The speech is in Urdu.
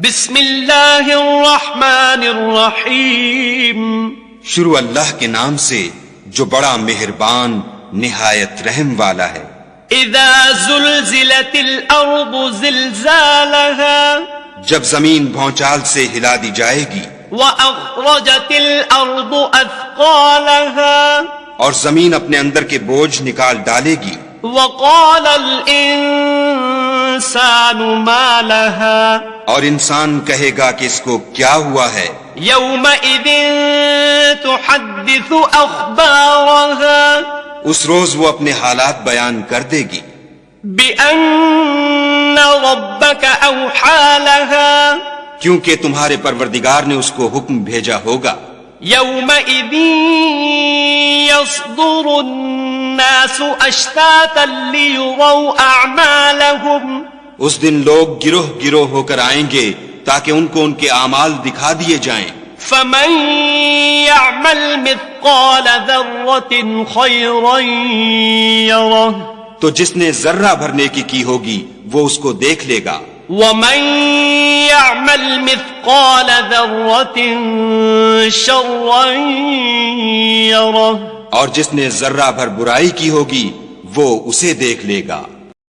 بسم اللہ الرحمن الرحیم، شروع اللہ کے نام سے جو بڑا مہربان نہایت رحم والا ہے۔ اذا زلزلت الارض زلزالها، جب زمین بھونچال سے ہلا دی جائے گی، واخرجت الارض اثقالها، اور زمین اپنے اندر کے بوجھ نکال ڈالے گی، وقال الانسان ما لها، اور انسان کہے گا کہ اس کو کیا ہوا ہے، یومئذ تحدث اخبارها، اس روز وہ اپنے حالات بیان کر دے گی، بأن ربك اوحى لها، کیونکہ تمہارے پروردگار نے اس کو حکم بھیجا ہوگا۔ یومئذ يصدر الناس اشتاتا ليروا اعمالهم، اس دن لوگ گروہ گروہ ہو کر آئیں گے تاکہ ان کو ان کے اعمال دکھا دیے جائیں۔ فمن يعمل مثقال ذرة خيرا يره، تو جس نے ذرہ بھر نیکی کی ہوگی وہ اس کو دیکھ لے گا، ومن يعمل مثقال ذرة شرا يره، اور جس نے ذرہ بھر برائی کی ہوگی وہ اسے دیکھ لے گا۔